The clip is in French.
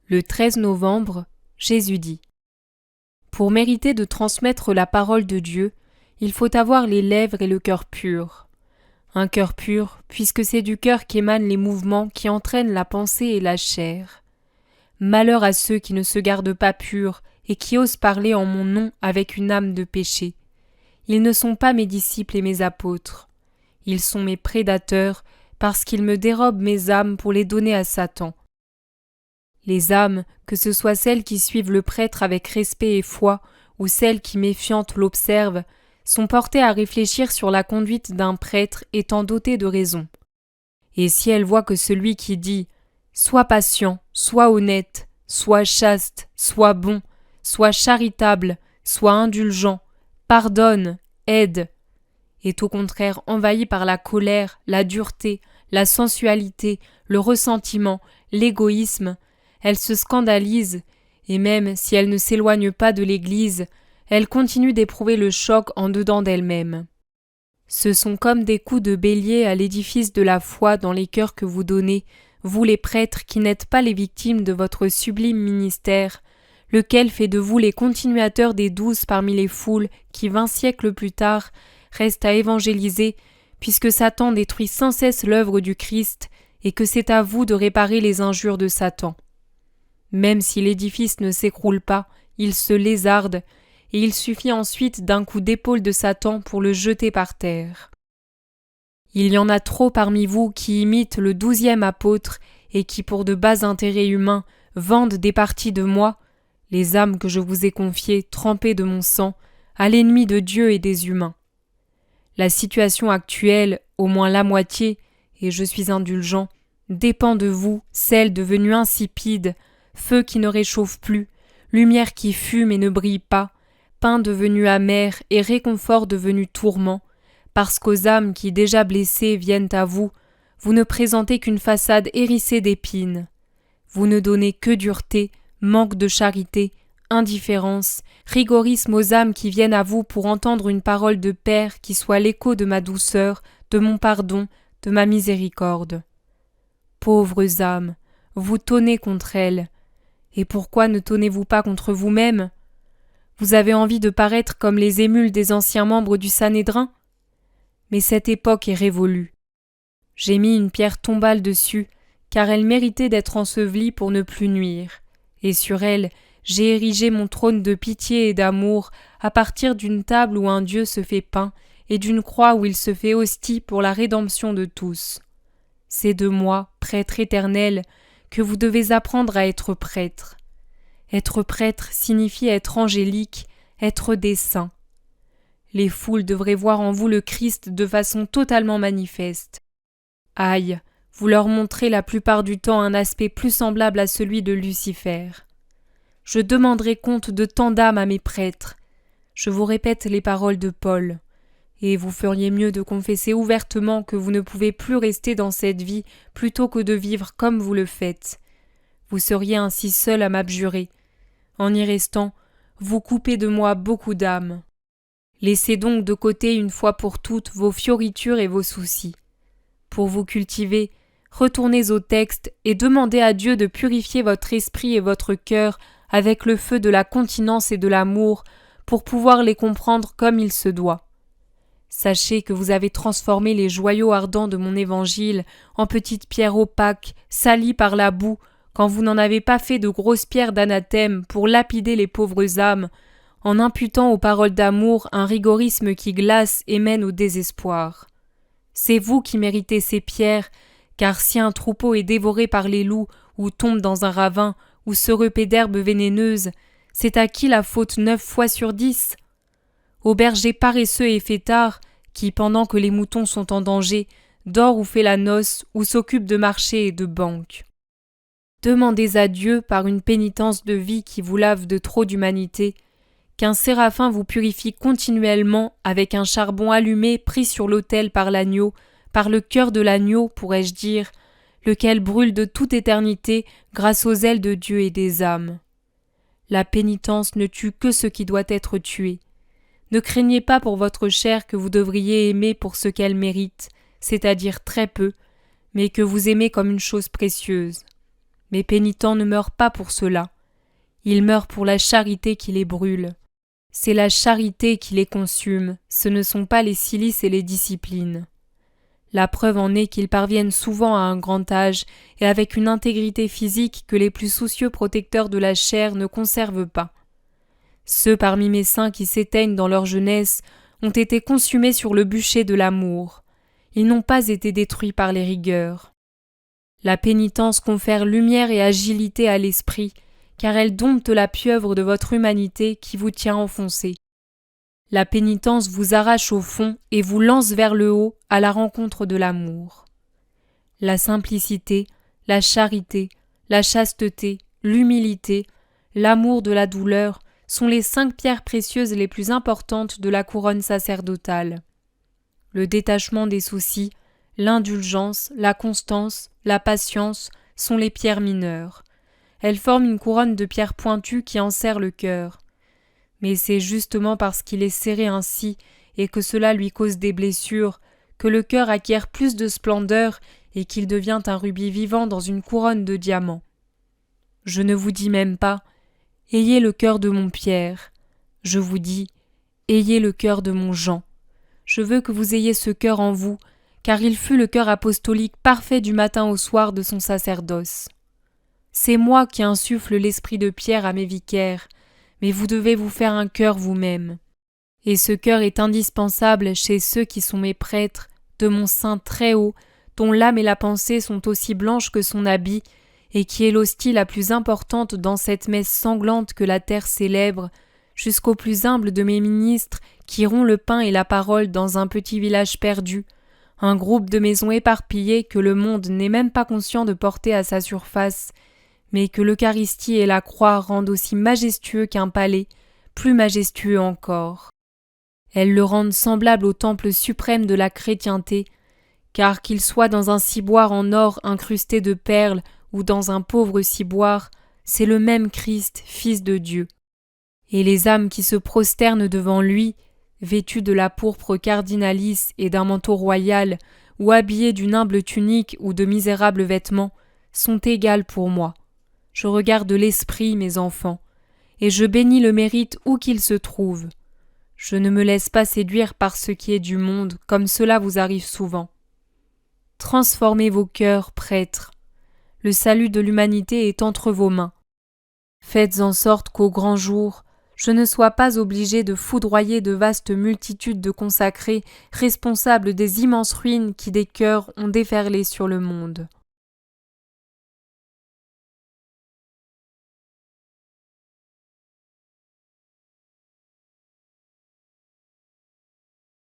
Le 13 novembre, Jésus dit : Pour mériter de transmettre la parole de Dieu, il faut avoir les lèvres et le cœur purs. Un cœur pur, puisque c'est du cœur qu'émanent les mouvements qui entraînent la pensée et la chair. Malheur à ceux qui ne se gardent pas purs et qui osent parler en mon nom avec une âme de péché. Ils ne sont pas mes disciples et mes apôtres. Ils sont mes prédateurs, parce qu'ils me dérobent mes âmes pour les donner à Satan. Les âmes, que ce soit celles qui suivent le prêtre avec respect et foi, ou celles qui méfiantes l'observent, sont portées à réfléchir sur la conduite d'un prêtre étant dotées de raison. Et si elles voient que celui qui dit « Sois patient, sois honnête, sois chaste, sois bon, sois charitable, sois indulgent, pardonne, aide », est au contraire envahi par la colère, la dureté, la sensualité, le ressentiment, l'égoïsme, elle se scandalise, et même si elle ne s'éloigne pas de l'Église, elle continue d'éprouver le choc en dedans d'elle-même. Ce sont comme des coups de bélier à l'édifice de la foi dans les cœurs que vous donnez, vous les prêtres qui n'êtes pas les victimes de votre sublime ministère, lequel fait de vous les continuateurs des douze parmi les foules qui 20 siècles plus tard restent à évangéliser, puisque Satan détruit sans cesse l'œuvre du Christ et que c'est à vous de réparer les injures de Satan. Même si l'édifice ne s'écroule pas, il se lézarde, et il suffit ensuite d'un coup d'épaule de Satan pour le jeter par terre. Il y en a trop parmi vous qui imitent le 12e apôtre et qui, pour de bas intérêts humains, vendent des parties de moi, les âmes que je vous ai confiées, trempées de mon sang, à l'ennemi de Dieu et des humains. La situation actuelle, au moins la moitié, et je suis indulgent, dépend de vous, celle devenue insipide, feu qui ne réchauffe plus, lumière qui fume et ne brille pas, pain devenu amer et réconfort devenu tourment, parce qu'aux âmes qui déjà blessées viennent à vous, vous ne présentez qu'une façade hérissée d'épines. Vous ne donnez que dureté, manque de charité, indifférence, rigorisme aux âmes qui viennent à vous pour entendre une parole de Père qui soit l'écho de ma douceur, de mon pardon, de ma miséricorde. Pauvres âmes, vous tonnez contre elles. Et pourquoi ne tonnez-vous pas contre vous-même ? Vous avez envie de paraître comme les émules des anciens membres du Sanhédrin ? Mais cette époque est révolue. J'ai mis une pierre tombale dessus, car elle méritait d'être ensevelie pour ne plus nuire, et sur elle, j'ai érigé mon trône de pitié et d'amour à partir d'une table où un Dieu se fait pain et d'une croix où il se fait hostie pour la rédemption de tous. C'est de moi, prêtre éternel, que vous devez apprendre à être prêtre. Être prêtre signifie être angélique, être des saints. Les foules devraient voir en vous le Christ de façon totalement manifeste. Aïe, vous leur montrez la plupart du temps un aspect plus semblable à celui de Lucifer. Je demanderai compte de tant d'âmes à mes prêtres. Je vous répète les paroles de Paul. Et vous feriez mieux de confesser ouvertement que vous ne pouvez plus rester dans cette vie plutôt que de vivre comme vous le faites. Vous seriez ainsi seul à m'abjurer. En y restant, vous coupez de moi beaucoup d'âmes. Laissez donc de côté une fois pour toutes vos fioritures et vos soucis. Pour vous cultiver, retournez au texte et demandez à Dieu de purifier votre esprit et votre cœur avec le feu de la continence et de l'amour pour pouvoir les comprendre comme il se doit. Sachez que vous avez transformé les joyaux ardents de mon évangile en petites pierres opaques, salies par la boue, quand vous n'en avez pas fait de grosses pierres d'anathème pour lapider les pauvres âmes, en imputant aux paroles d'amour un rigorisme qui glace et mène au désespoir. C'est vous qui méritez ces pierres, car si un troupeau est dévoré par les loups, ou tombe dans un ravin, ou se repaît d'herbes vénéneuses, c'est à qui la faute 9 fois sur 10 ? Au berger paresseux et fêtard, qui, pendant que les moutons sont en danger, dort ou fait la noce, ou s'occupe de marché et de banque. Demandez à Dieu, par une pénitence de vie qui vous lave de trop d'humanité, qu'un séraphin vous purifie continuellement avec un charbon allumé pris sur l'autel par l'agneau, par le cœur de l'agneau, pourrais-je dire, lequel brûle de toute éternité grâce aux ailes de Dieu et des âmes. La pénitence ne tue que ce qui doit être tué. Ne craignez pas pour votre chair que vous devriez aimer pour ce qu'elle mérite, c'est-à-dire très peu, mais que vous aimez comme une chose précieuse. Mes pénitents ne meurent pas pour cela. Ils meurent pour la charité qui les brûle. C'est la charité qui les consume, ce ne sont pas les cilices et les disciplines. La preuve en est qu'ils parviennent souvent à un grand âge et avec une intégrité physique que les plus soucieux protecteurs de la chair ne conservent pas. Ceux parmi mes saints qui s'éteignent dans leur jeunesse ont été consumés sur le bûcher de l'amour. Ils n'ont pas été détruits par les rigueurs. La pénitence confère lumière et agilité à l'esprit, car elle dompte la pieuvre de votre humanité qui vous tient enfoncé. La pénitence vous arrache au fond et vous lance vers le haut à la rencontre de l'amour. La simplicité, la charité, la chasteté, l'humilité, l'amour de la douleur sont les 5 pierres précieuses les plus importantes de la couronne sacerdotale. Le détachement des soucis, l'indulgence, la constance, la patience sont les pierres mineures. Elles forment une couronne de pierres pointues qui enserre le cœur. Mais c'est justement parce qu'il est serré ainsi et que cela lui cause des blessures que le cœur acquiert plus de splendeur et qu'il devient un rubis vivant dans une couronne de diamants. Je ne vous dis même pas « Ayez le cœur de mon Pierre », je vous dis « Ayez le cœur de mon Jean ». Je veux que vous ayez ce cœur en vous, car il fut le cœur apostolique parfait du matin au soir de son sacerdoce. C'est moi qui insuffle l'esprit de Pierre à mes vicaires, mais vous devez vous faire un cœur vous-même. Et ce cœur est indispensable chez ceux qui sont mes prêtres, de mon sein très haut, dont l'âme et la pensée sont aussi blanches que son habit, et qui est l'hostie la plus importante dans cette messe sanglante que la terre célèbre, jusqu'au plus humble de mes ministres qui rompt le pain et la parole dans un petit village perdu, un groupe de maisons éparpillées que le monde n'est même pas conscient de porter à sa surface, mais que l'Eucharistie et la croix rendent aussi majestueux qu'un palais, plus majestueux encore. Elles le rendent semblable au temple suprême de la chrétienté, car qu'il soit dans un ciboire en or incrusté de perles ou dans un pauvre ciboire, c'est le même Christ, Fils de Dieu. Et les âmes qui se prosternent devant lui, vêtues de la pourpre cardinalice et d'un manteau royal, ou habillées d'une humble tunique ou de misérables vêtements, sont égales pour moi. Je regarde l'esprit, mes enfants, et je bénis le mérite où qu'il se trouve. Je ne me laisse pas séduire par ce qui est du monde, comme cela vous arrive souvent. Transformez vos cœurs, prêtres. Le salut de l'humanité est entre vos mains. Faites en sorte qu'au grand jour, je ne sois pas obligé de foudroyer de vastes multitudes de consacrés responsables des immenses ruines qui des cœurs ont déferlé sur le monde.